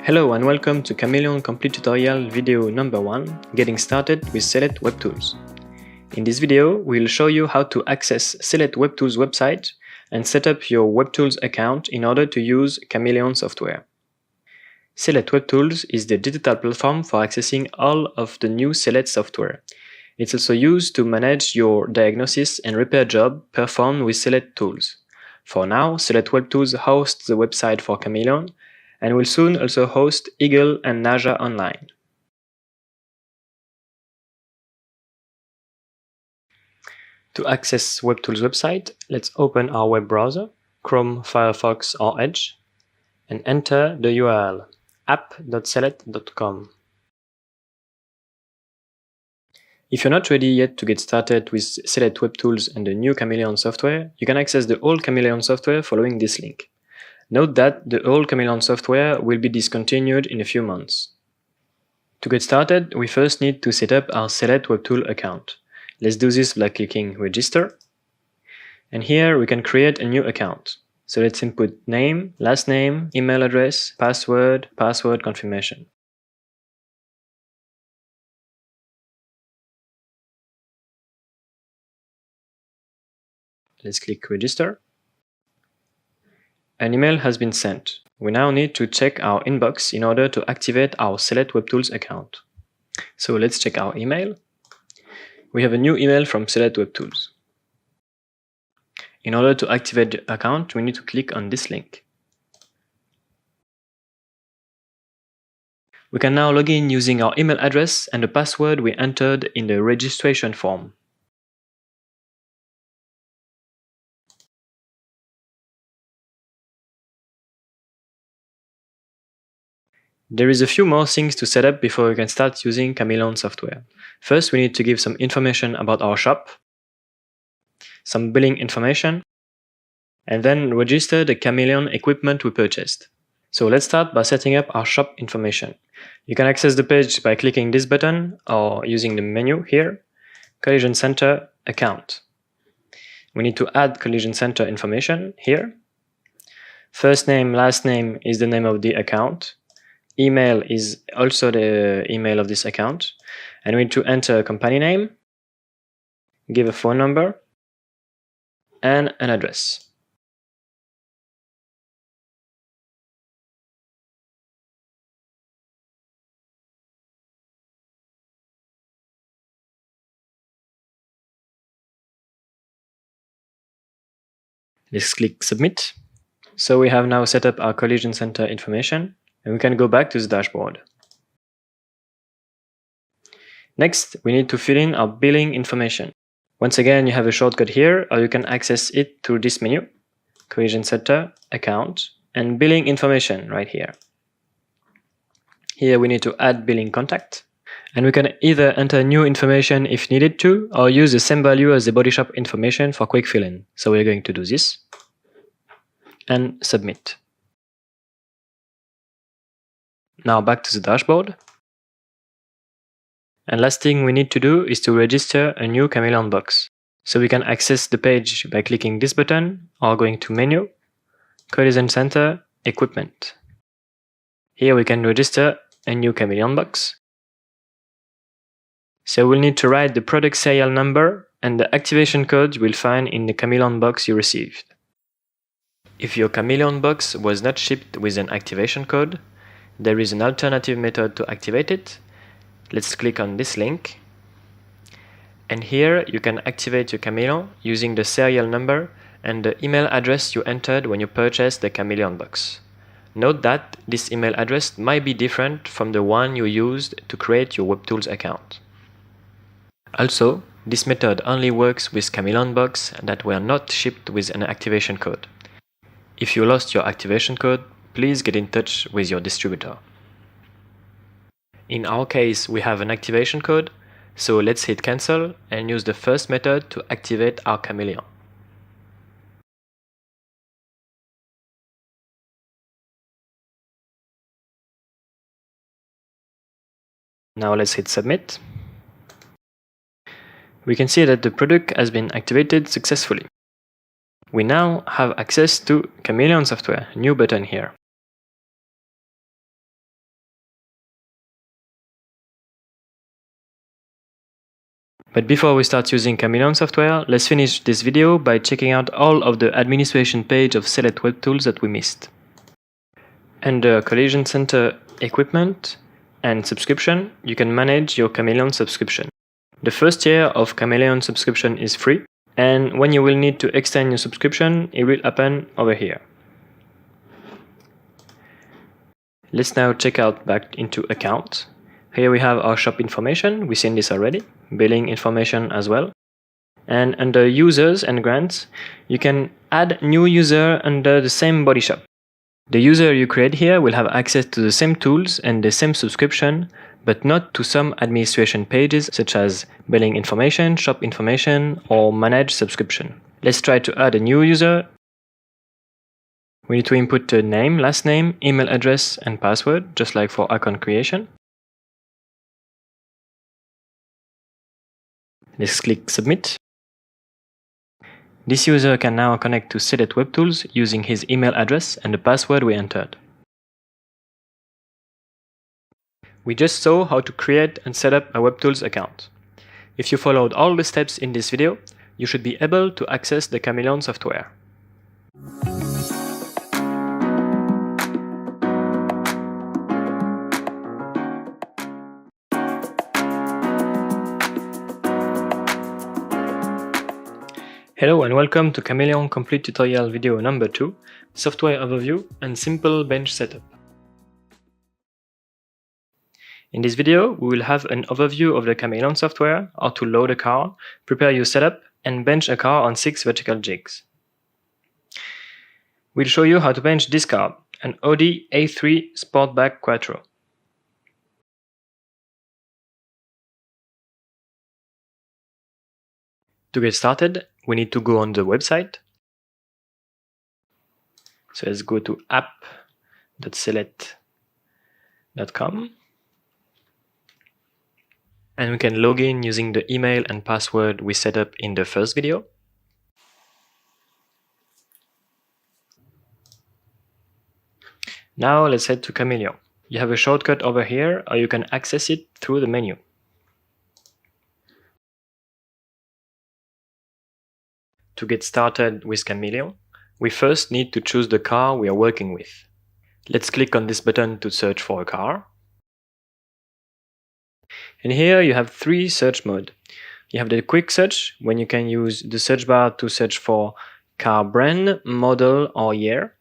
Hello and welcome to Cameleon complete tutorial video number 1, getting started with Celette Web Tools. In this video, we'll show you how to access Celette Web Tools website and set up your Web Tools account in order to use Cameleon software. Celette Web Tools is the digital platform for accessing all of the new Celette software. It's also used to manage your diagnosis and repair job performed with Celette tools. For now, Celette Web Tools hosts the website for Cameleon and will soon also host Eagle and Naja online. To access Web Tools website, let's open our web browser, Chrome, Firefox or Edge, and enter the URL app.celette.com. If you're not ready yet to get started with Celette Web Tools and the new Cameleon software, you can access the old Cameleon software following this link. Note that the old Cameleon software will be discontinued in a few months. To get started, we first need to set up our Celette Web Tool account. Let's do this by clicking Register. And here we can create a new account. So let's input name, last name, email address, password confirmation. Let's click Register. An email has been sent. We now need to check our inbox in order to activate our Celette Web Tools account. So let's check our email. We have a new email from Celette Web Tools. In order to activate the account, we need to click on this link. We can now log in using our email address and the password we entered in the registration form. There is a few more things to set up before we can start using Cameleon software. First, we need to give some information about our shop, some billing information, and then register the Cameleon equipment we purchased. So let's start by setting up our shop information. You can access the page by clicking this button or using the menu here, Collision Center Account. We need to add Collision Center information here. First name, last name is the name of the account. Email is also the email of this account, and we need to enter a company name, give a phone number, and an address. Let's click Submit. So we have now set up our collision center information, and we can go back to the dashboard. Next, we need to fill in our billing information. Once again, you have a shortcut here, or you can access it through this menu, Collision Center, Account, and Billing Information right here. Here we need to add billing contact, and we can either enter new information if needed to, or use the same value as the body shop information for quick fill-in. So we're going to do this, and Submit. Now back to the dashboard. And last thing we need to do is to register a new Cameleon box. So we can access the page by clicking this button or going to Menu, Collision Center, Equipment. Here we can register a new Cameleon box. So we'll need to write the product serial number and the activation code you will find in the Cameleon box you received. If your Cameleon box was not shipped with an activation code, there is an alternative method to activate it. Let's click on this link. And here you can activate your Cameleon using the serial number and the email address you entered when you purchased the Cameleon box. Note that this email address might be different from the one you used to create your Web Tools account. Also, this method only works with Cameleon box that were not shipped with an activation code. If you lost your activation code, please get in touch with your distributor. In our case, we have an activation code, so let's hit cancel and use the first method to activate our Cameleon. Now let's hit submit. We can see that the product has been activated successfully. We now have access to Cameleon software, new button here. But before we start using Cameleon software, let's finish this video by checking out all of the administration page of Celette web tools that we missed. Under Collision Center Equipment and Subscription, you can manage your Cameleon subscription. The first year of Cameleon subscription is free, and when you will need to extend your subscription, it will happen over here. Let's now check out back into Account. Here we have our shop information, we've seen this already, billing information as well. And under Users and Grants, you can add new user under the same body shop. The user you create here will have access to the same tools and the same subscription, but not to some administration pages such as billing information, shop information, or manage subscription. Let's try to add a new user. We need to input a name, last name, email address, and password, just like for account creation. Let's click Submit. This user can now connect to Celette Web Tools using his email address and the password we entered. We just saw how to create and set up a WebTools account. If you followed all the steps in this video, you should be able to access the Cameleon software. Hello and welcome to Cameleon Complete Tutorial video number 2, Software Overview and Simple Bench Setup. In this video, we will have an overview of the Cameleon software, how to load a car, prepare your setup, and bench a car on 6 vertical jigs. We'll show you how to bench this car, an Audi A3 Sportback Quattro. To get started, we need to go on the website. So let's go to app.celette.com. And we can log in using the email and password we set up in the first video. Now let's head to Cameleon. You have a shortcut over here, or you can access it through the menu. To get started with Cameleon, we first need to choose the car we are working with. Let's click on this button to search for a car. And here you have 3 search modes. You have the quick search, when you can use the search bar to search for car brand, model, or year.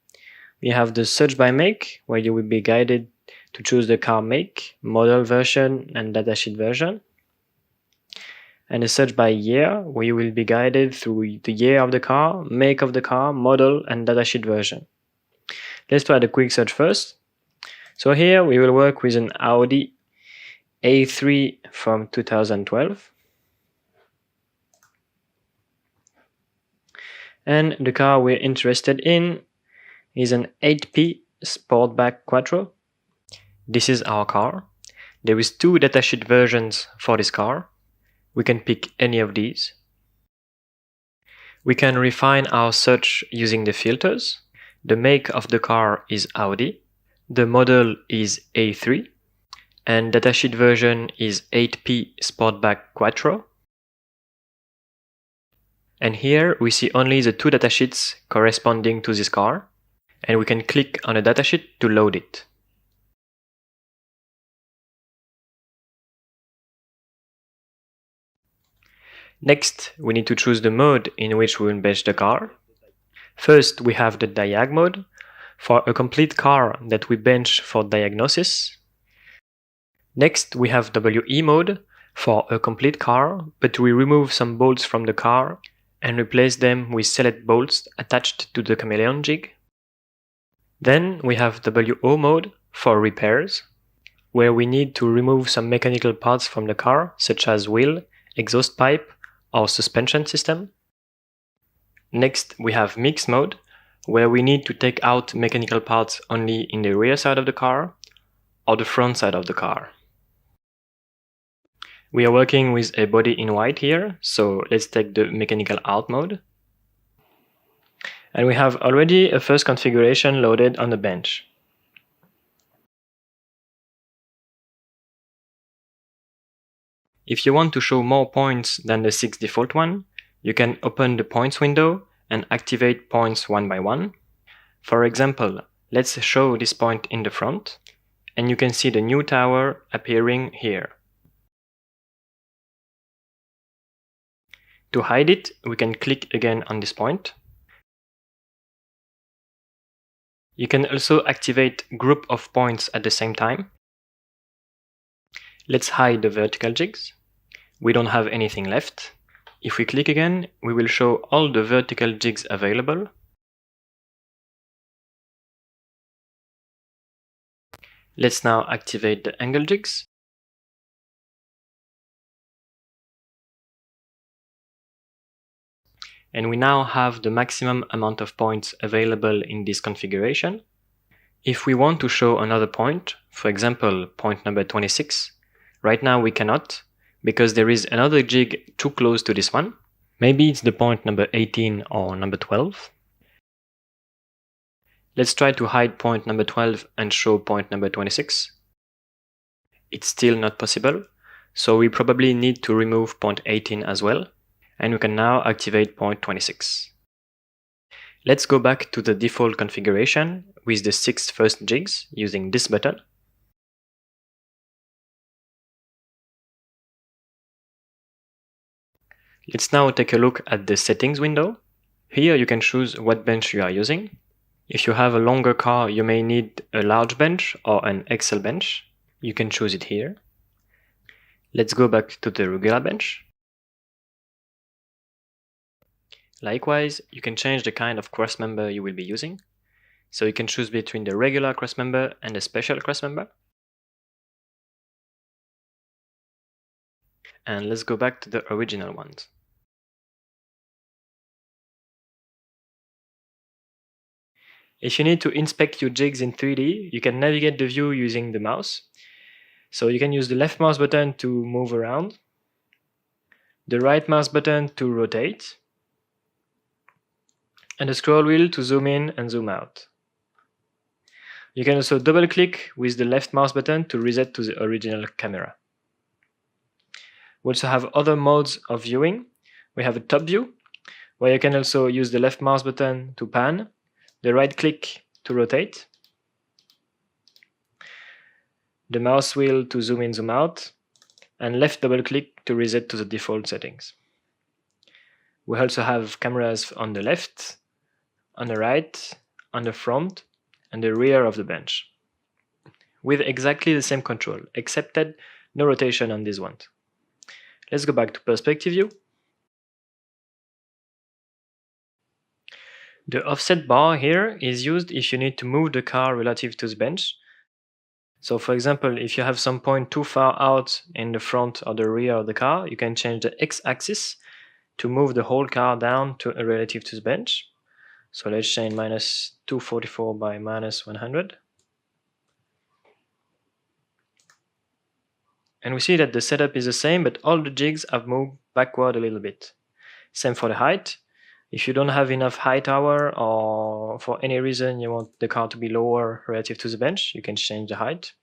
You have the search by make, where you will be guided to choose the car make, model version, and datasheet version. And a search by year, where you will be guided through the year of the car, make of the car, model, and datasheet version. Let's try the quick search first. So here we will work with an Audi A3 from 2012. And the car we're interested in is an 8P Sportback Quattro. This is our car. There is 2 datasheet versions for this car. We can pick any of these. We can refine our search using the filters. The make of the car is Audi. The model is A3. And datasheet version is 8P Sportback Quattro. And here we see only the 2 datasheets corresponding to this car. And we can click on a datasheet to load it. Next, we need to choose the mode in which we will bench the car. First, we have the diag mode for a complete car that we bench for diagnosis. Next, we have WE mode for a complete car, but we remove some bolts from the car and replace them with Celette bolts attached to the Cameleon jig. Then we have WO mode for repairs, where we need to remove some mechanical parts from the car, such as wheel, exhaust pipe, or suspension system. Next, we have mix mode, where we need to take out mechanical parts only in the rear side of the car or the front side of the car. We are working with a body in white here, so let's take the mechanical out mode. And we have already a first configuration loaded on the bench. If you want to show more points than the 6 default one, you can open the points window and activate points one by one. For example, let's show this point in the front, and you can see the new tower appearing here. To hide it, we can click again on this point. You can also activate group of points at the same time. Let's hide the vertical jigs. We don't have anything left. If we click again, we will show all the vertical jigs available. Let's now activate the angle jigs. And we now have the maximum amount of points available in this configuration. If we want to show another point, for example, point number 26, right now we cannot, because there is another jig too close to this one. Maybe it's the point number 18 or number 12. Let's try to hide point number 12 and show point number 26. It's still not possible, so we probably need to remove point 18 as well. And we can now activate point 26. Let's go back to the default configuration with the 6 first jigs using this button. Let's now take a look at the settings window. Here you can choose what bench you are using. If you have a longer car, you may need a large bench or an XL bench. You can choose it here. Let's go back to the regular bench. Likewise, you can change the kind of crossmember you will be using. So you can choose between the regular crossmember and the special crossmember. And let's go back to the original ones. If you need to inspect your jigs in 3D, you can navigate the view using the mouse. So you can use the left mouse button to move around, the right mouse button to rotate, and the scroll wheel to zoom in and zoom out. You can also double click with the left mouse button to reset to the original camera. We also have other modes of viewing. We have a top view, where you can also use the left mouse button to pan, the right click to rotate, the mouse wheel to zoom in, zoom out, and left double click to reset to the default settings. We also have cameras on the left, on the right, on the front, and the rear of the bench, with exactly the same control, except that no rotation on this one. Let's go back to perspective view. The offset bar here is used if you need to move the car relative to the bench. So for example, if you have some point too far out in the front or the rear of the car, you can change the x-axis to move the whole car down to relative to the bench. So let's change minus 244 by minus 100. And we see that the setup is the same, but all the jigs have moved backward a little bit. Same for the height. If you don't have enough high tower, or for any reason you want the car to be lower relative to the bench, you can change the height.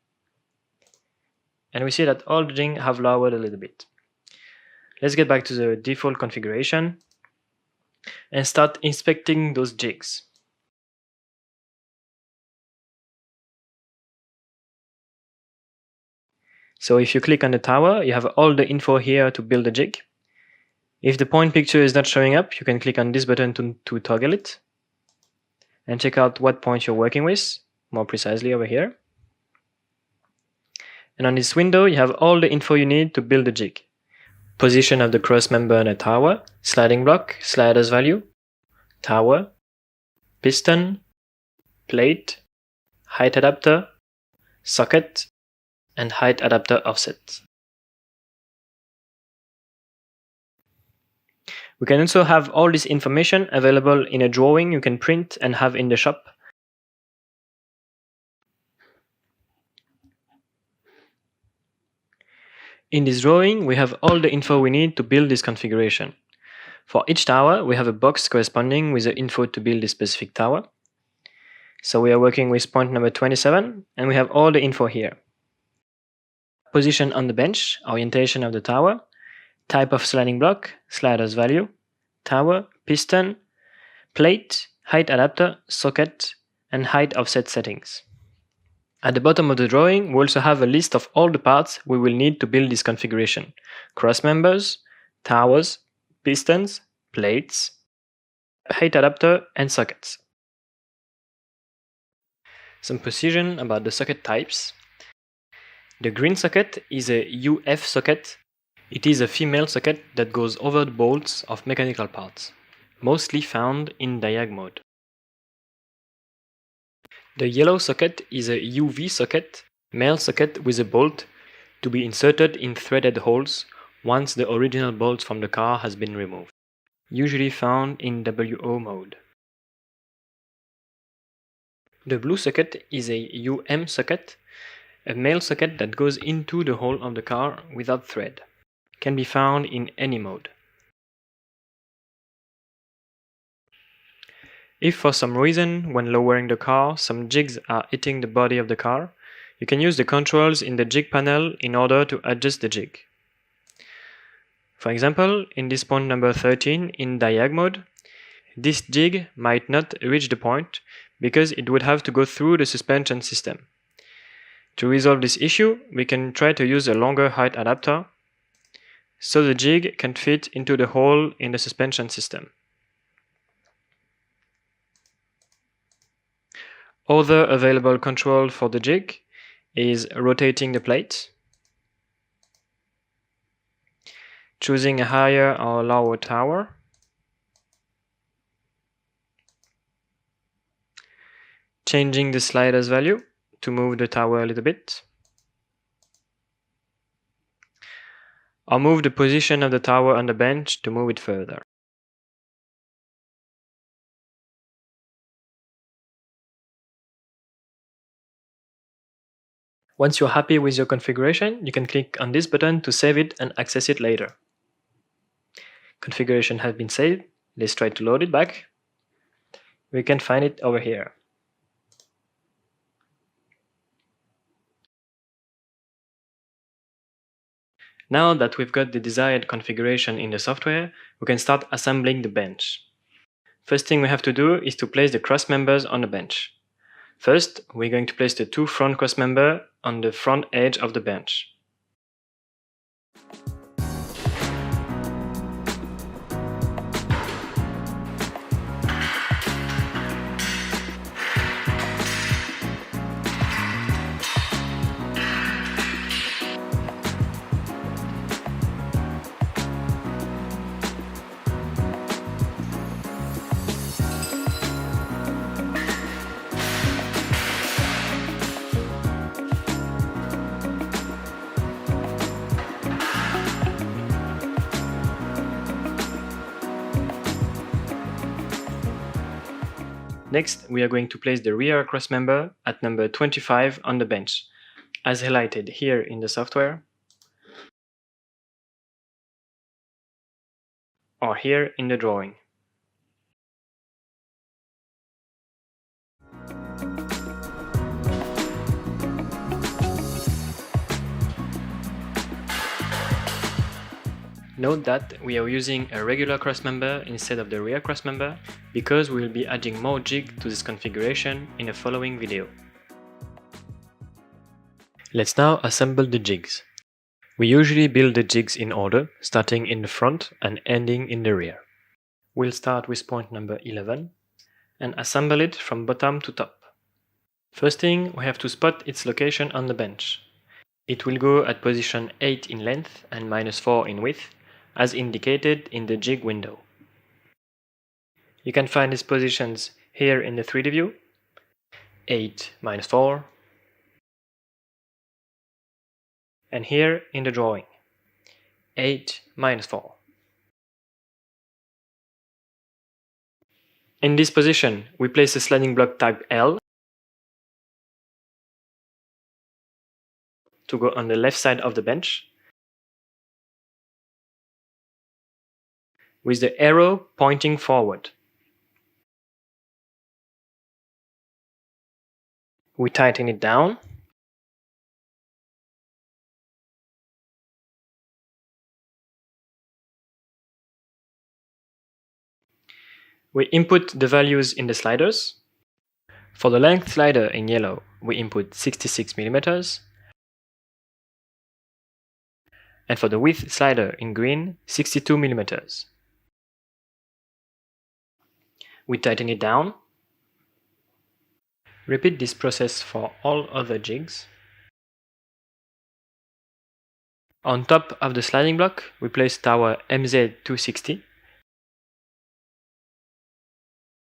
And we see that all the jigs have lowered a little bit. Let's get back to the default configuration and start inspecting those jigs. So if you click on the tower, you have all the info here to build a jig. If the point picture is not showing up, you can click on this button to toggle it and check out what point you're working with, more precisely over here. And on this window, you have all the info you need to build a jig. Position of the cross member on a tower, sliding block, sliders value, tower, piston, plate, height adapter, socket, and height adapter offset. We can also have all this information available in a drawing you can print and have in the shop. In this drawing, we have all the info we need to build this configuration. For each tower, we have a box corresponding with the info to build this specific tower. So we are working with point number 27, and we have all the info here. position on the bench, orientation of the tower, type of sliding block, sliders value, tower, piston, plate, height adapter, socket, and height offset settings. At the bottom of the drawing, we also have a list of all the parts we will need to build this configuration: cross members, towers, pistons, plates, height adapter, and sockets. Some precision about the socket types. The green socket is a UF socket. It is a female socket that goes over the bolts of mechanical parts, mostly found in diag mode. The yellow socket is a UV socket, male socket with a bolt to be inserted in threaded holes once the original bolt from the car has been removed, usually found in WO mode. The blue socket is a UM socket, a male socket that goes into the hole of the car without thread. Can be found in any mode. If for some reason, when lowering the car, some jigs are hitting the body of the car, you can use the controls in the jig panel in order to adjust the jig. For example, in this point number 13 in diag mode, this jig might not reach the point because it would have to go through the suspension system. To resolve this issue, we can try to use a longer height adapter so the jig can fit into the hole in the suspension system. Other available control for the jig is rotating the plate, choosing a higher or lower tower, changing the sliders value to move the tower a little bit, or move the position of the tower on the bench to move it further. Once you're happy with your configuration, you can click on this button to save it and access it later. Configuration has been saved. Let's try to load it back. We can find it over here. Now that we've got the desired configuration in the software, we can start assembling the bench. First thing we have to do is to place the cross members on the bench. First, we're going to place the two front cross members on the front edge of the bench. Next, we are going to place the rear cross member at number 25 on the bench, as highlighted here in the software, or here in the drawing. Note that we are using a regular cross member instead of the rear cross member because we will be adding more jig to this configuration in a following video. Let's now assemble the jigs. We usually build the jigs in order, starting in the front and ending in the rear. We'll start with point number 11 and assemble it from bottom to top. First thing, we have to spot its location on the bench. It will go at position 8 in length and -4 in width, as indicated in the jig window. You can find these positions here in the 3D view, 8 -4, and here in the drawing, 8 -4. In this position, we place a sliding block type L to go on the left side of the bench, with the arrow pointing forward. We tighten it down We input the values in the sliders. For the length slider in yellow, we input 66 mm, and for the width slider in green, 62 mm. We tighten it down. Repeat this process for all other jigs. On top of the sliding block, we place tower MZ260,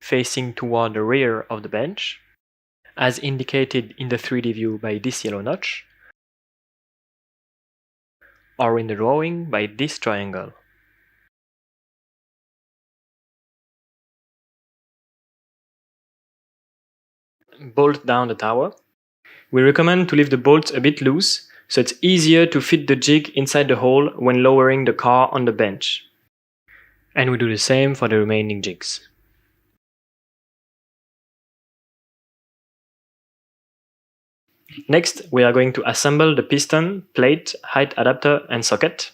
facing toward the rear of the bench, as indicated in the 3D view by this yellow notch, or in the drawing by this triangle. Bolt down the tower. We recommend to leave the bolts a bit loose, so it's easier to fit the jig inside the hole when lowering the car on the bench. And we do the same for the remaining jigs. Next, we are going to assemble the piston, plate, height adapter and socket.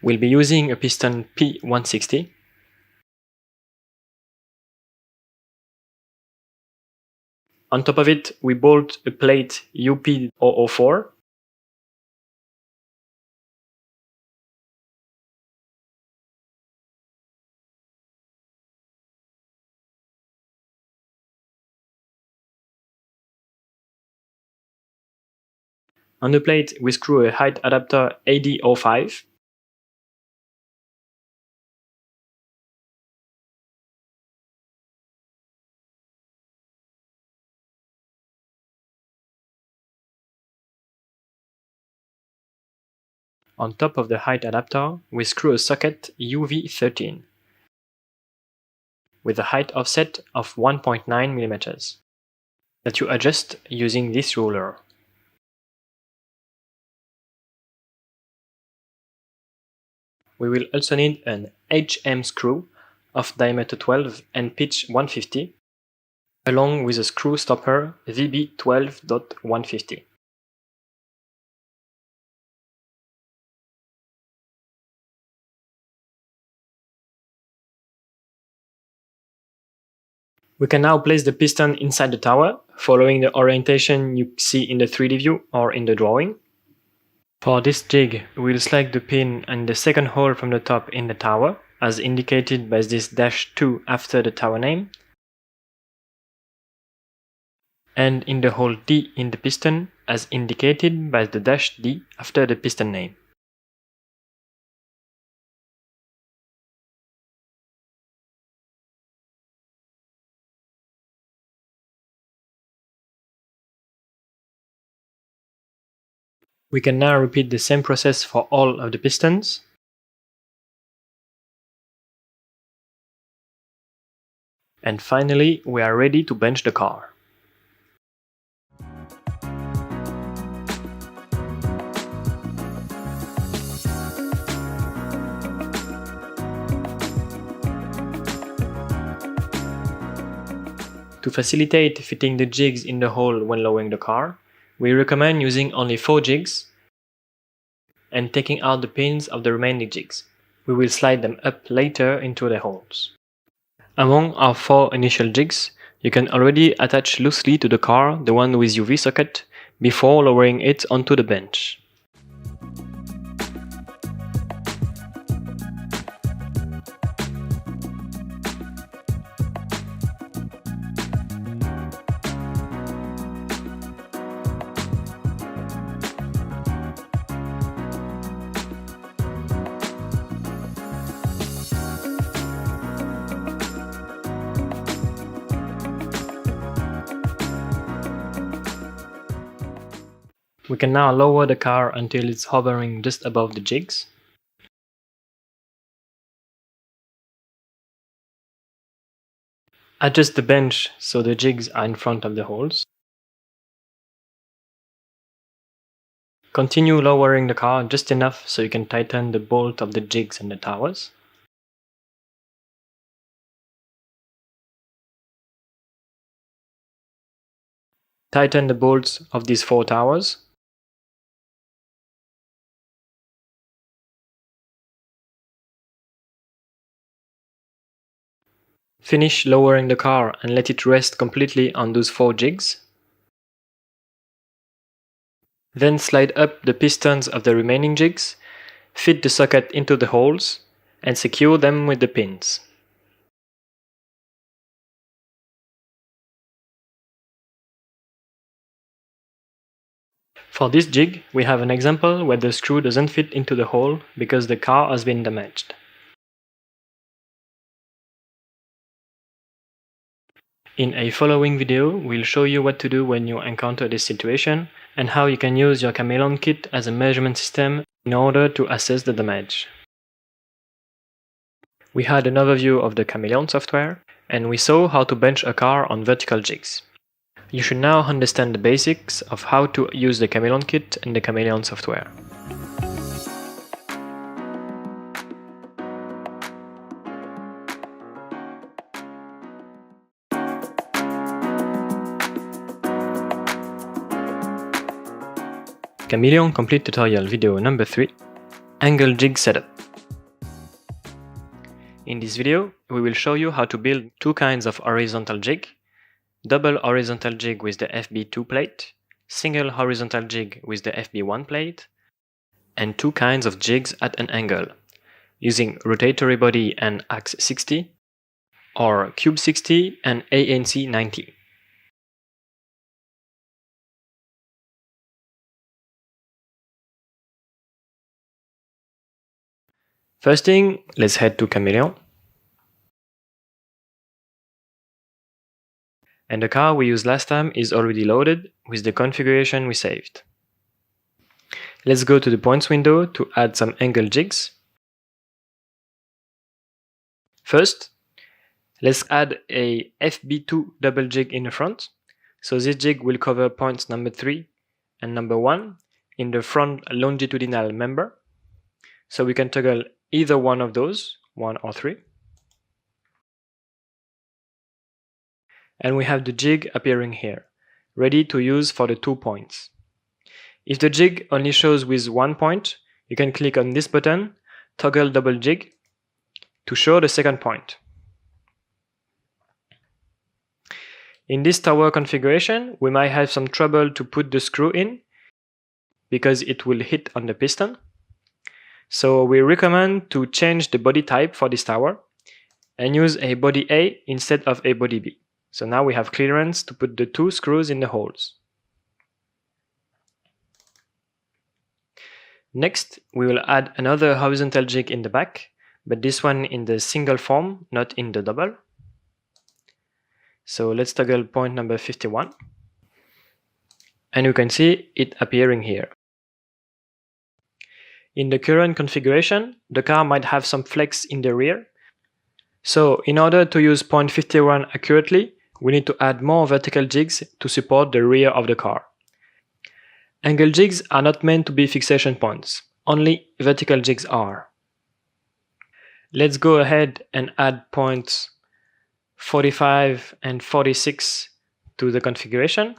We'll be using a piston P160. On top of it, we bolt a plate UP004. On the plate, we screw a height adapter AD05. On top of the height adapter, we screw a socket UV13 with a height offset of 1.9 mm that you adjust using this ruler. We will also need an HM screw of diameter 12 and pitch 150, along with a screw stopper VB12.150. We can now place the piston inside the tower, following the orientation you see in the 3D view or in the drawing. For this jig, we'll select the pin in the second hole from the top in the tower, as indicated by this -2 after the tower name, and in the hole D in the piston, as indicated by the -D after the piston name. We can now repeat the same process for all of the pistons. And finally, we are ready to bench the car. To facilitate fitting the jigs in the hole when lowering the car, we recommend using only 4 jigs and taking out the pins of the remaining jigs. We will slide them up later into the holes. Among our 4 initial jigs, you can already attach loosely to the car the one with UV socket before lowering it onto the bench. We can now lower the car until it's hovering just above the jigs. Adjust the bench so the jigs are in front of the holes. Continue lowering the car just enough so you can tighten the bolt of the jigs and the towers. Tighten the bolts of these 4 towers. Finish lowering the car and let it rest completely on those 4 jigs. Then slide up the pistons of the remaining jigs, fit the socket into the holes, and secure them with the pins. For this jig, we have an example where the screw doesn't fit into the hole because the car has been damaged. In a following video, we'll show you what to do when you encounter this situation and how you can use your Cameleon kit as a measurement system in order to assess the damage. We had an overview of the Cameleon software, and we saw how to bench a car on vertical jigs. You should now understand the basics of how to use the Cameleon kit and the Cameleon software. Cameleon Complete Tutorial video number 3, Angle Jig Setup. In this video, we will show you how to build 2 kinds of horizontal jig, double horizontal jig with the FB2 plate, single horizontal jig with the FB1 plate, and 2 kinds of jigs at an angle, using rotatory body and axe 60, or cube 60 and ANC 90. First thing, let's head to Cameleon. And the car we used last time is already loaded with the configuration we saved. Let's go to the points window to add some angle jigs. First, let's add a FB2 double jig in the front. So this jig will cover points number 3 and number 1 in the front longitudinal member. So we can toggle either one of those, 1 or 3. And we have the jig appearing here, ready to use for the 2 points. If the jig only shows with 1 point, you can click on this button, toggle double jig, to show the second point. In this tower configuration, we might have some trouble to put the screw in, because it will hit on the piston. So we recommend to change the body type for this tower and use a body A instead of a body B. So now we have clearance to put the 2 screws in the holes. Next, we will add another horizontal jig in the back, but this one in the single form, not in the double. So let's toggle point number 51. And you can see it appearing here. In the current configuration, the car might have some flex in the rear. So in order to use point 51 accurately, we need to add more vertical jigs to support the rear of the car. Angle jigs are not meant to be fixation points, only vertical jigs are. Let's go ahead and add points 45 and 46 to the configuration.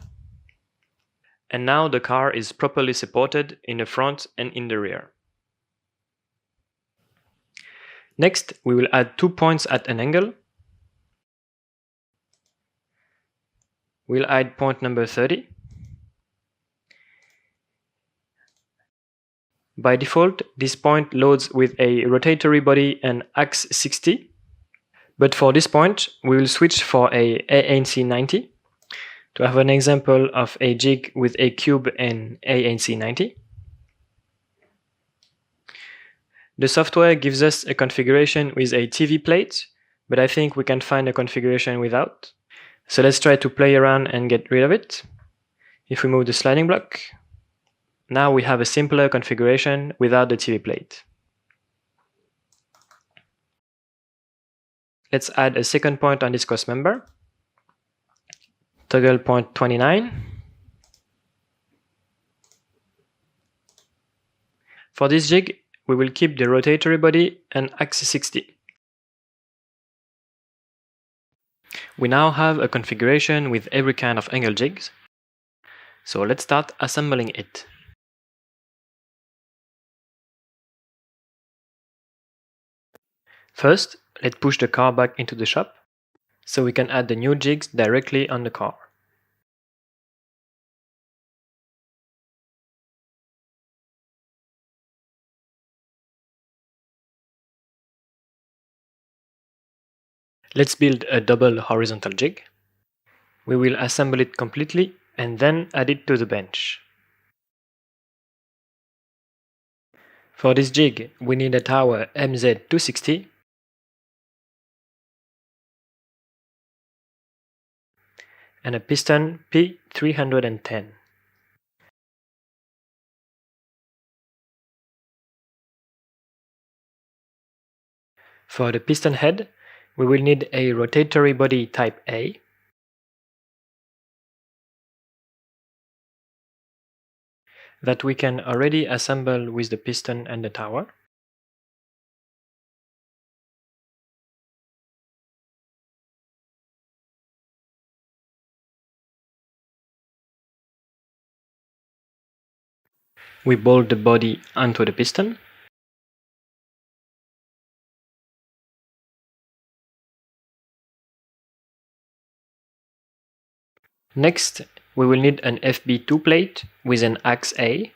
And now the car is properly supported in the front and in the rear. Next, we will add 2 points at an angle. We'll add point number 30. By default, this point loads with a rotatory body and axe 60. But for this point, we will switch for a ANC 90 to have an example of a jig with a cube and ANC 90. The software gives us a configuration with a TV plate, but I think we can find a configuration without. So let's try to play around and get rid of it. If we move the sliding block, now we have a simpler configuration without the TV plate. Let's add a second point on this cross member. Toggle point 29. For this jig, we will keep the rotatory body and axe 60. We now have a configuration with every kind of angle jigs. So let's start assembling it. First, let's push the car back into the shop. so we can add the new jigs directly on the car. Let's build a double horizontal jig. We will assemble it completely and then add it to the bench. For this jig, we need a tower MZ260 and a piston P310. For the piston head, we will need a rotatory body type A, that we can already assemble with the piston and the tower. We bolt the body onto the piston. Next, we will need an FB2 plate with an axe A,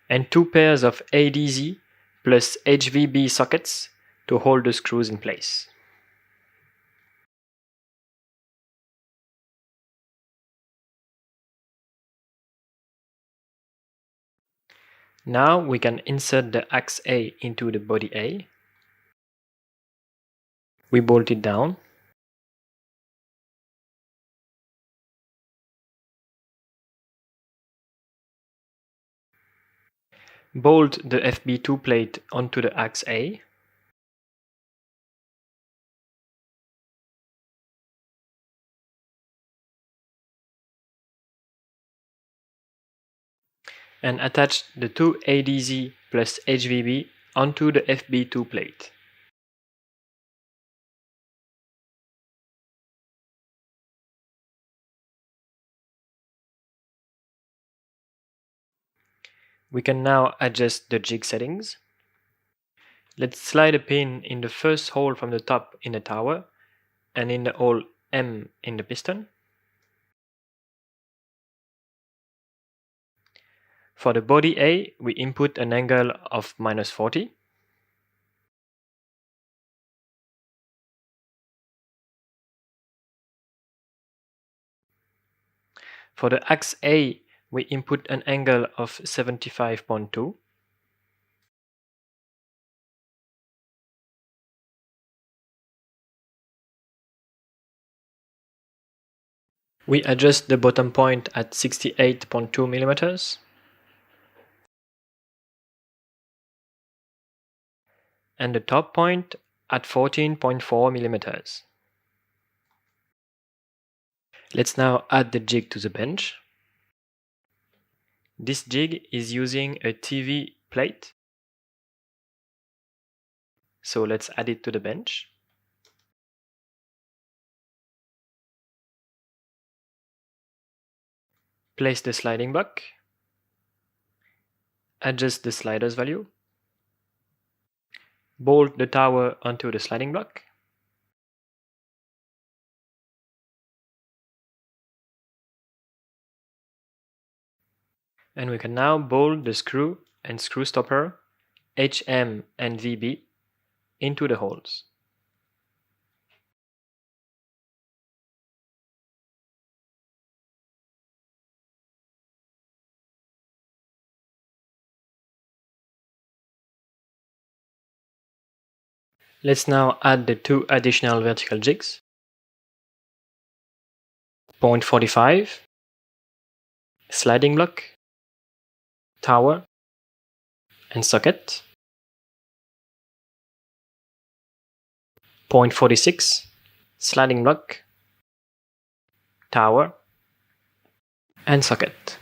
and 2 pairs of ADZ plus HVB sockets to hold the screws in place. Now we can insert the axe A into the body A. We bolt it down. Bolt the FB2 plate onto the axe A. And attach the 2 ADZ plus HVB onto the FB2 plate. We can now adjust the jig settings. Let's slide a pin in the first hole from the top in the tower and in the hole M in the piston. For the body A, we input an angle of -40. For the axe A, we input an angle of 75.2. We adjust the bottom point at 68.2 millimeters. And the top point at 14.4 millimeters. Let's now add the jig to the bench. This jig is using a TV plate, so let's add it to the bench. Place the sliding block. Adjust the slider's value. Bolt the tower onto the sliding block. And we can now bolt the screw and screw stopper HM and VB into the holes. Let's now add the 2 additional vertical jigs. Point 45, sliding block, tower, and socket. Point 46, sliding block, tower, and socket.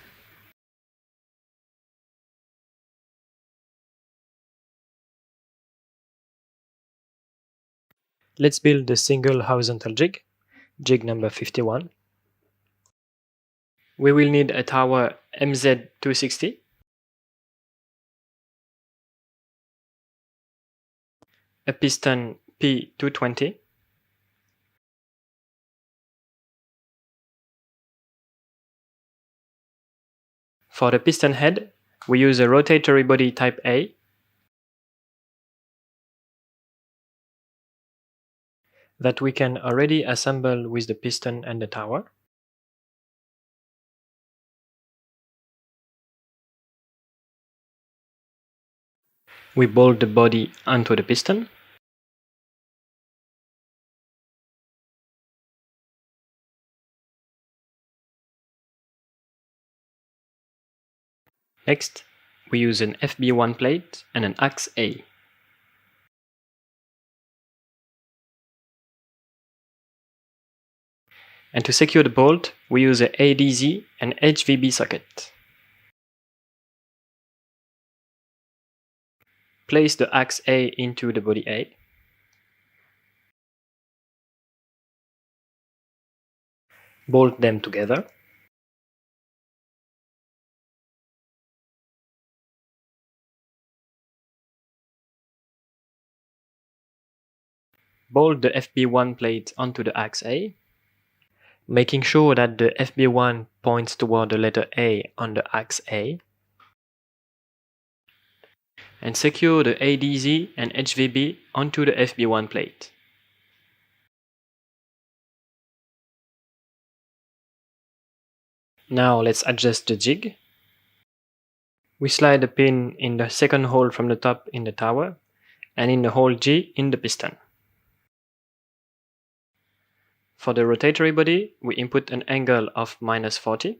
Let's build the single horizontal jig, jig number 51. We will need a tower MZ260, a piston P220, for the piston head, we use a rotatory body type A that we can already assemble with the piston and the tower. We bolt the body onto the piston. Next, we use an FB1 plate and an axe A. And to secure the bolt, we use a ADZ and HVB socket. Place the axe A into the body A. Bolt them together. Bolt the FB1 plate onto the axe A, making sure that the FB1 points toward the letter A on the axe A, and secure the ADZ and HVB onto the FB1 plate. Now let's adjust the jig. We slide the pin in the second hole from the top in the tower and in the hole G in the piston. For the rotatory body, we input an angle of -40.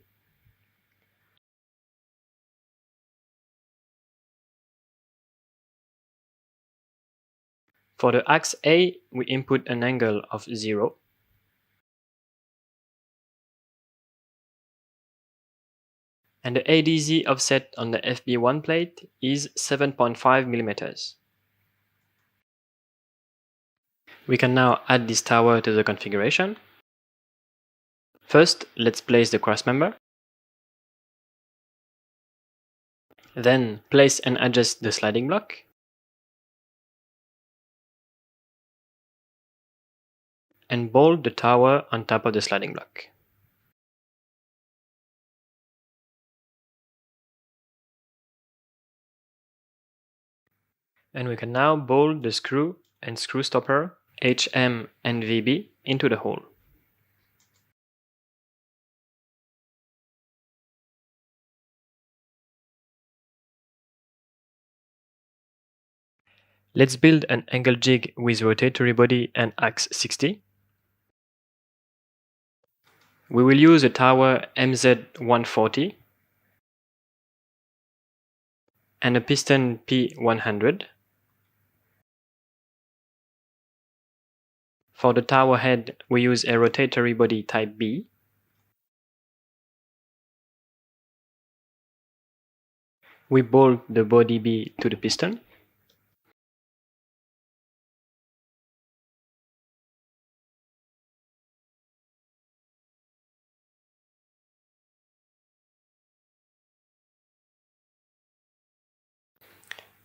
For the axe A, we input an angle of 0. And the ADZ offset on the FB1 plate is 7.5 millimeters. We can now add this tower to the configuration. First, let's place the crossmember. Then place and adjust the sliding block. And bolt the tower on top of the sliding block. And we can now bolt the screw and screw stopper HM and VB into the hole. Let's build an angle jig with rotatory body and axe 60. We will use a tower MZ140 and a piston P100. For the tower head, we use a rotatory body type B. We bolt the body B to the piston.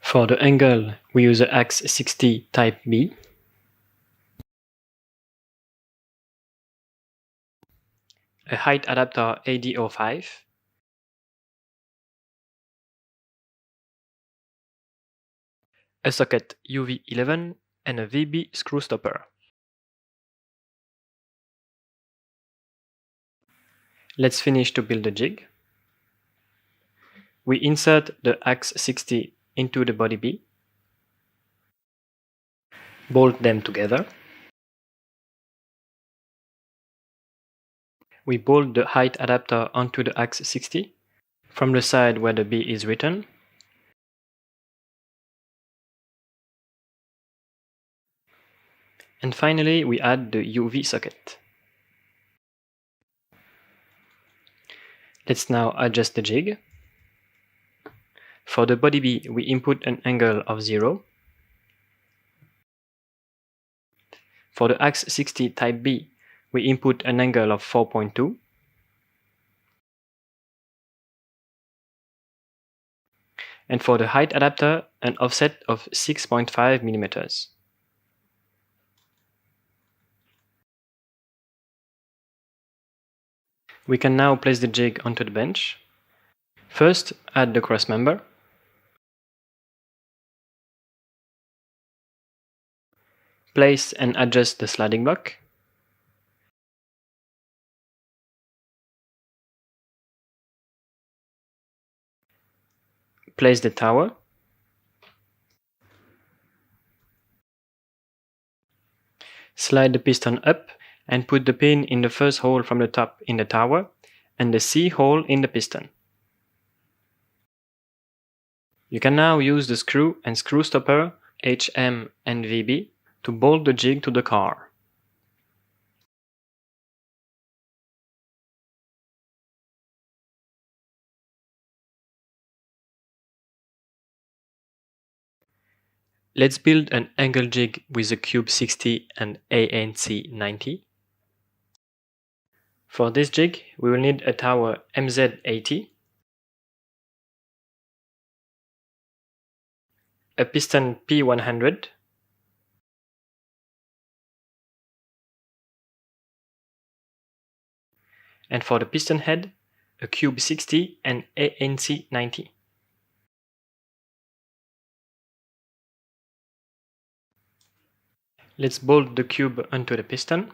For the angle, we use a axe 60 type B. A height adapter AD05. A socket UV11 and a VB screw stopper. Let's finish to build the jig. We insert the axe 60 into the body B. Bolt them together. We bolt the height adapter onto the axe 60 from the side where the B is written. And finally, we add the UV socket. Let's now adjust the jig. For the body B, we input an angle of 0. For the axe 60 type B, we input an angle of 4.2. And for the height adapter, an offset of 6.5 millimeters. We can now place the jig onto the bench. First, add the cross member. Place and adjust the sliding block. Place the tower. Slide the piston up and put the pin in the first hole from the top in the tower and the C hole in the piston. You can now use the screw and screw stopper HM and VB to bolt the jig to the car. Let's build an angle jig with a cube 60 and ANC 90. For this jig, we will need a tower MZ80, a piston P100, and for the piston head, a cube 60 and ANC 90. Let's bolt the cube onto the piston.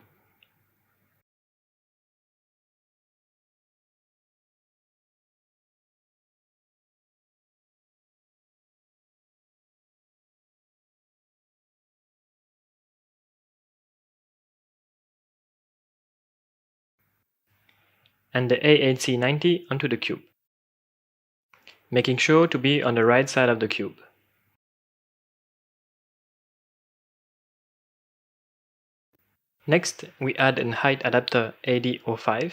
And the ANC 90 onto the cube, making sure to be on the right side of the cube. Next, we add a height adapter AD05,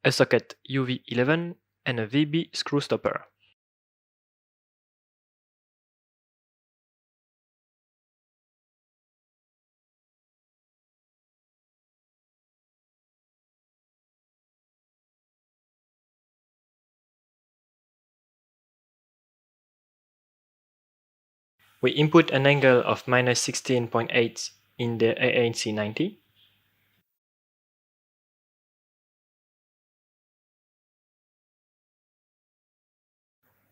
a socket UV11, and a VB screw stopper. We input an angle of -16.8 in the ANC 90.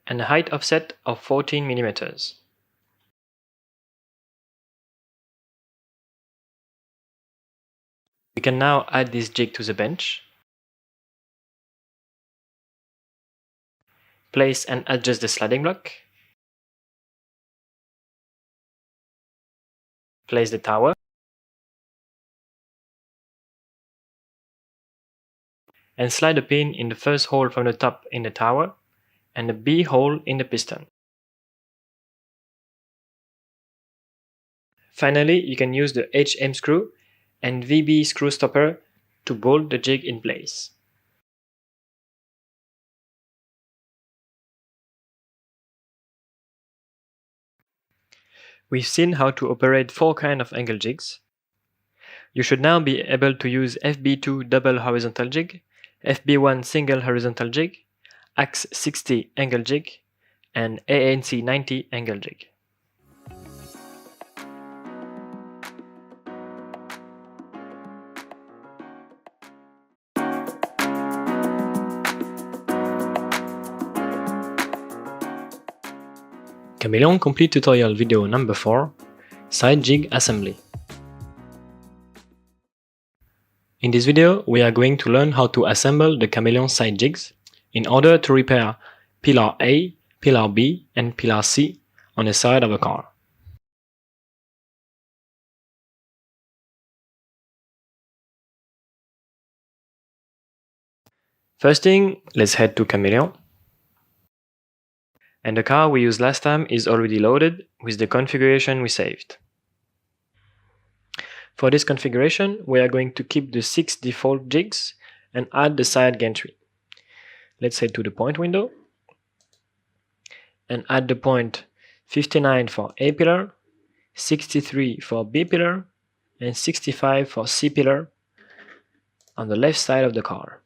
And a height offset of 14 mm. We can now add this jig to the bench. Place and adjust the sliding block. Place the tower. And slide a pin in the first hole from the top in the tower and the B hole in the piston. Finally, you can use the HM screw and VB screw stopper to bolt the jig in place. We've seen how to operate 4 kinds of angle jigs. You should now be able to use FB2 double horizontal jig, FB1 single horizontal jig, Ax 60 angle jig, and ANC 90 angle jig. Cameleon complete tutorial video number 4, Side Jig Assembly. In this video, we are going to learn how to assemble the Cameleon side jigs in order to repair pillar A, pillar B, and pillar C on the side of a car. First thing, let's head to Cameleon. And the car we used last time is already loaded with the configuration we saved. For this configuration, we are going to keep the 6 default jigs and add the side gantry. Let's head to the point window and add the point 59 for A pillar, 63 for B pillar, and 65 for C pillar on the left side of the car.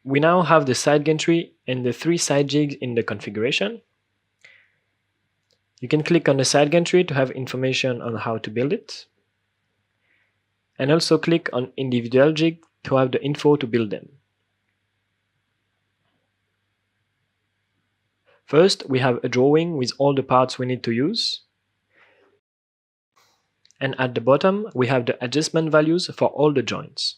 We now have the side gantry and the 3 side jigs in the configuration. You can click on the side gantry to have information on how to build it, and also click on individual jig to have the info to build them. First, we have a drawing with all the parts we need to use, and at the bottom we have the adjustment values for all the joints.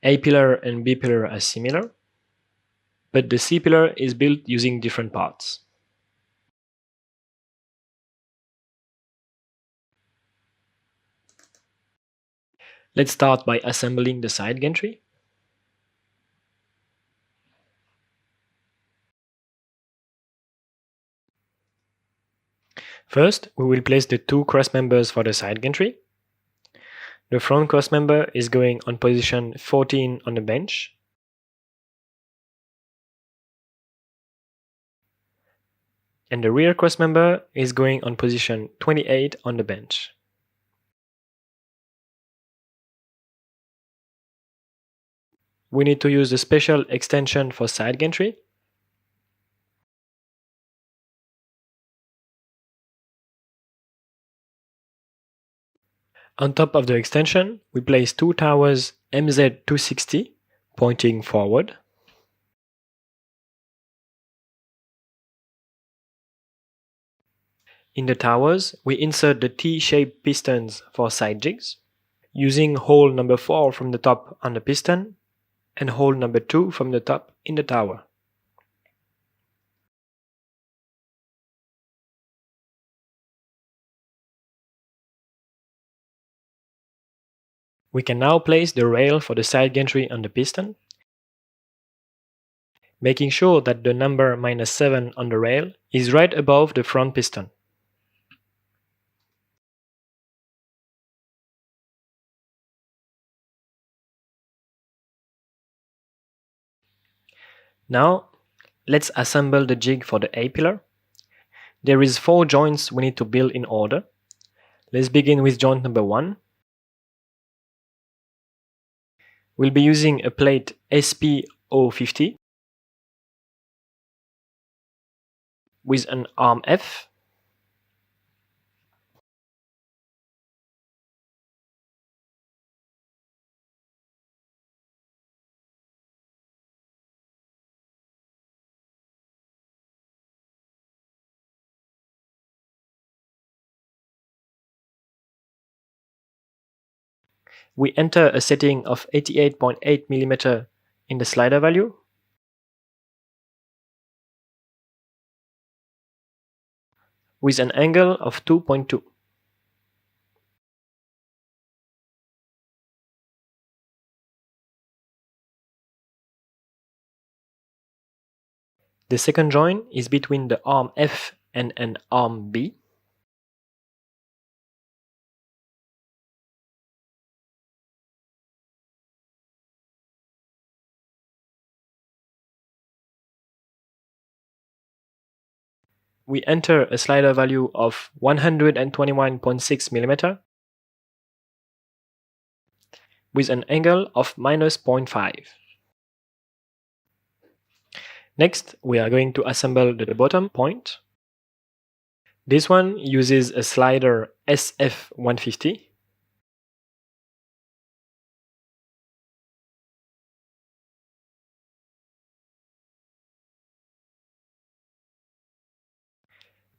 A pillar and B pillar are similar, but the C pillar is built using different parts. Let's start by assembling the side gantry. First, we will place the two cross members for the side gantry. The front cross member is going on position 14 on the bench. And the rear cross member is going on position 28 on the bench. We need to use the special extension for side gantry. On top of the extension, we place two towers MZ260 pointing forward. In the towers, we insert the T-shaped pistons for side jigs, using hole number 4 from the top on the piston and hole number 2 from the top in the tower. We can now place the rail for the side gantry on the piston, making sure that the number -7 on the rail is right above the front piston. Now, let's assemble the jig for the A pillar. There is 4 joints we need to build in order. Let's begin with joint number 1. We'll be using a plate SP050 with an arm F. We enter a setting of 88.8 mm in the slider value. With an angle of 2.2. The second joint is between the arm F and an arm B. We enter a slider value of 121.6 mm with an angle of -0.5. Next, we are going to assemble the bottom point. This one uses a slider SF150.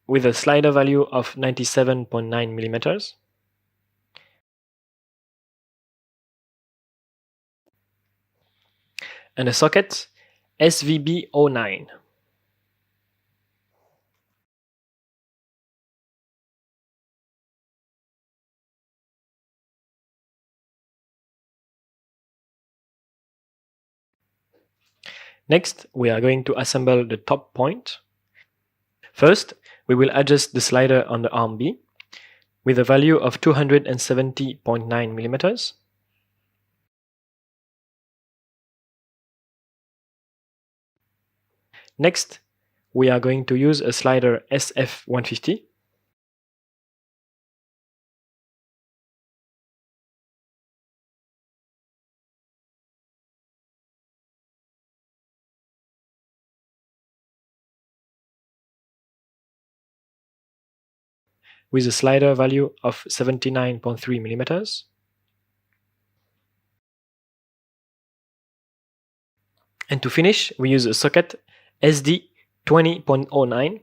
With a slider value of 97.9 mm. And a socket SVB09. Next, we are going to assemble the top point. First, we will adjust the slider on the arm B with a value of 270.9 mm. Next, we are going to use a slider SF150. with a slider value of 79.3 mm. And to finish, we use a socket SD 20.09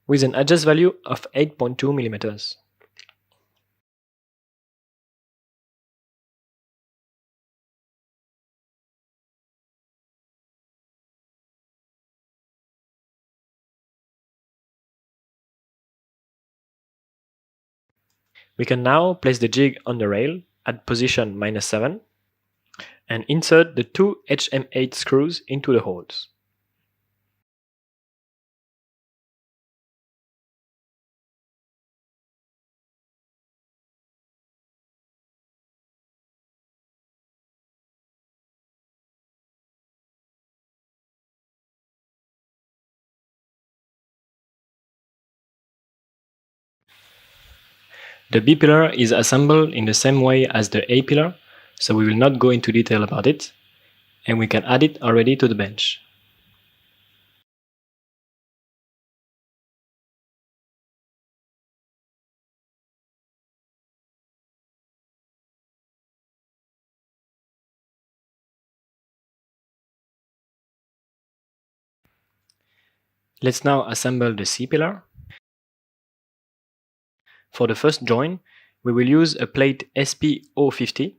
with an adjust value of 8.2 mm. We can now place the jig on the rail at position -7 and insert the two HM8 screws into the holes. The B pillar is assembled in the same way as the A pillar, so we will not go into detail about it, and we can add it already to the bench. Let's now assemble the C pillar. For the first join, we will use a plate SP050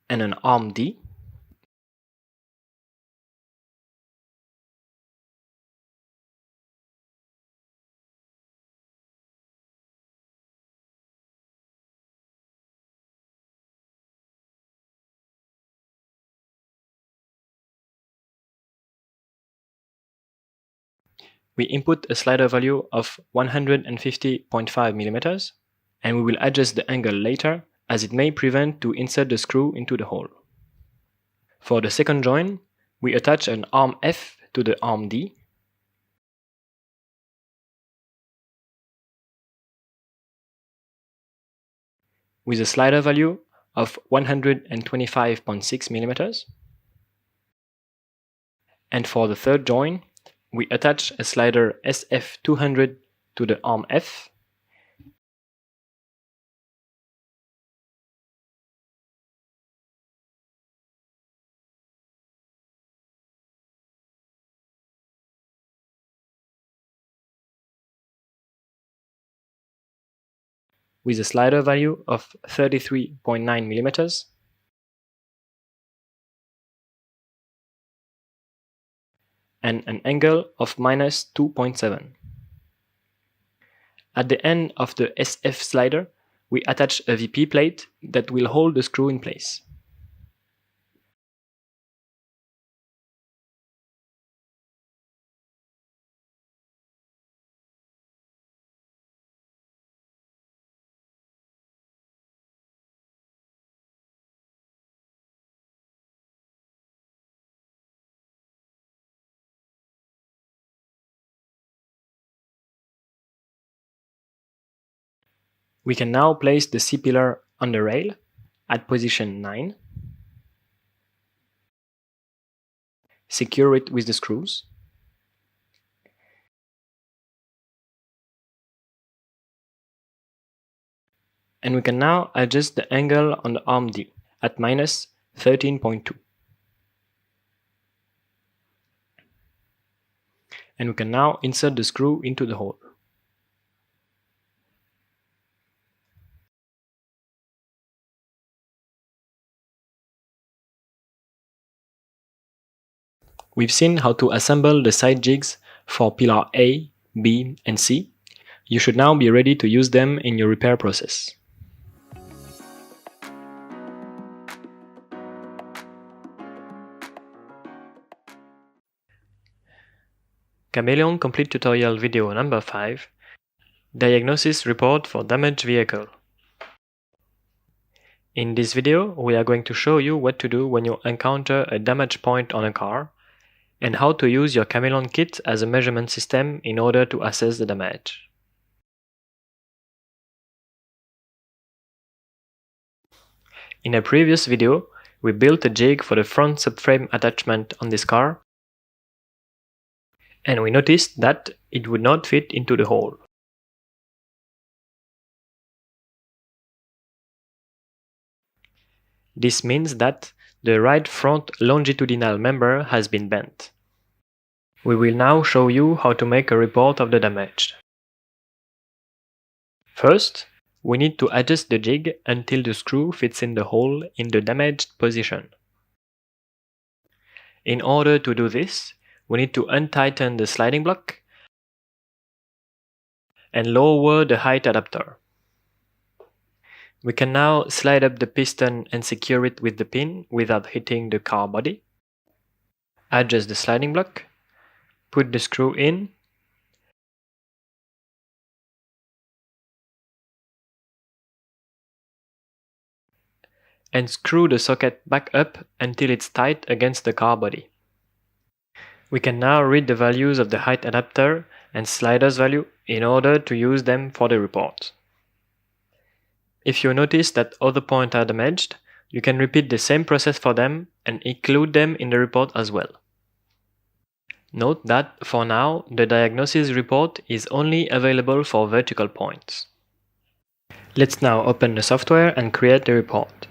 and an arm D. We input a slider value of 150.5 mm, and we will adjust the angle later as it may prevent to insert the screw into the hole. For the second join, we attach an arm F to the arm D. With a slider value of 125.6 mm. And for the third join, we attach a slider SF200 to the arm F. With a slider value of 33.9 mm. And an angle of -2.7. At the end of the SF slider, we attach a VP plate that will hold the screw in place. We can now place the C pillar on the rail at position 9, secure it with the screws, and we can now adjust the angle on the arm D at -13.2. And we can now insert the screw into the hole. We've seen how to assemble the side jigs for pillar A, B, and C. You should now be ready to use them in your repair process. Cameleon Complete Tutorial Video number 5, Diagnosis Report for Damaged Vehicle. In this video, we are going to show you what to do when you encounter a damage point on a car, and how to use your Cameleon kit as a measurement system in order to assess the damage. In a previous video, we built a jig for the front subframe attachment on this car, and we noticed that it would not fit into the hole. This means that the right front longitudinal member has been bent. We will now show you how to make a report of the damage. First, we need to adjust the jig until the screw fits in the hole in the damaged position. In order to do this, we need to untighten the sliding block and lower the height adapter. We can now slide up the piston and secure it with the pin without hitting the car body. Adjust the sliding block, put the screw in, and screw the socket back up until it's tight against the car body. We can now read the values of the height adapter and sliders value in order to use them for the report. If you notice that other points are damaged, you can repeat the same process for them and include them in the report as well. Note that, for now, the diagnosis report is only available for vertical points. Let's now open the software and create the report.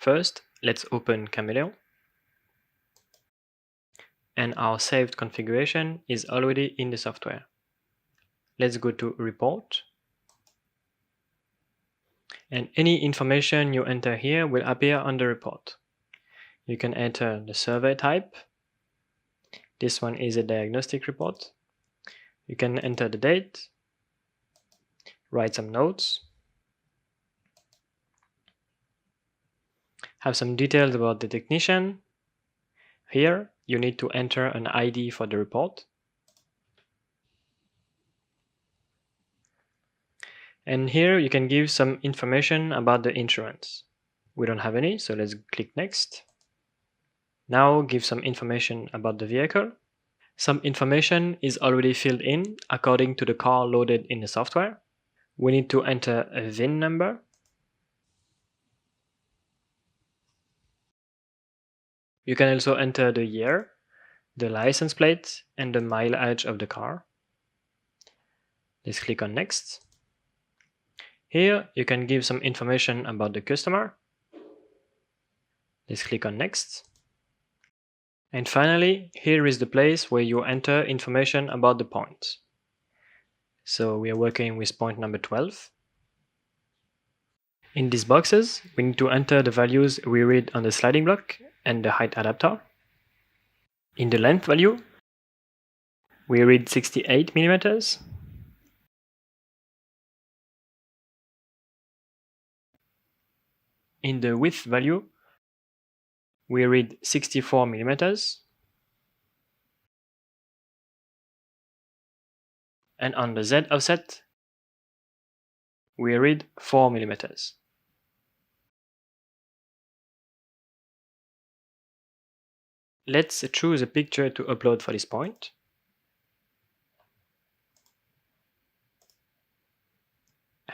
First, let's open Cameleon. And our saved configuration is already in the software. Let's go to Report. And any information you enter here will appear on the report. You can enter the survey type. This one is a diagnostic report. You can enter the date, write some notes, have some details about the technician. Here, you need to enter an ID for the report. And here you can give some information about the insurance. We don't have any, so let's click Next. Now give some information about the vehicle. Some information is already filled in according to the car loaded in the software. We need to enter a VIN number. You can also enter the year, the license plate, and the mileage of the car. Let's click on Next. Here you can give some information about the customer. Let's click on Next. And finally, here is the place where you enter information about the points. So we are working with point number 12. In these boxes, we need to enter the values we read on the sliding block and the height adapter. In the length value, we read 68 millimeters. In the width value, we read 64 millimeters. And on the Z offset, we read 4 millimeters. Let's choose a picture to upload for this point.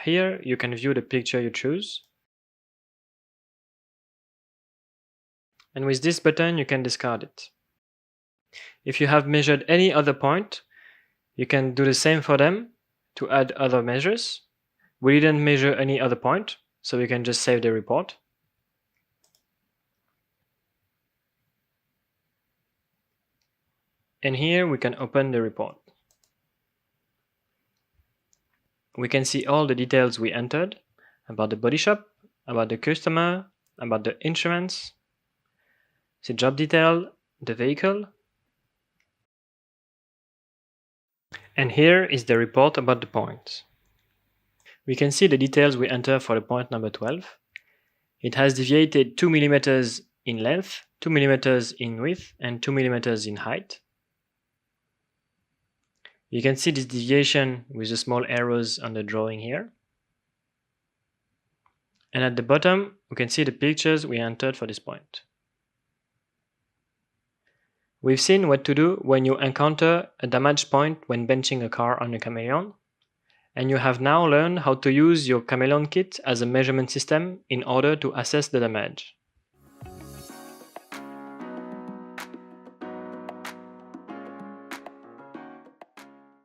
Here you can view the picture you choose. And with this button you can discard it. If you have measured any other point, you can do the same for them to add other measures. We didn't measure any other point, so we can just save the report. And here we can open the report. We can see all the details we entered about the body shop, about the customer, about the insurance, the job detail, the vehicle. And here is the report about the points. We can see the details we enter for the point number 12. It has deviated 2 millimeters in length, 2 millimeters in width, and 2 millimeters in height. You can see this deviation with the small arrows on the drawing here. And at the bottom, we can see the pictures we entered for this point. We've seen what to do when you encounter a damaged point when benching a car on a Cameleon. And you have now learned how to use your Cameleon kit as a measurement system in order to assess the damage.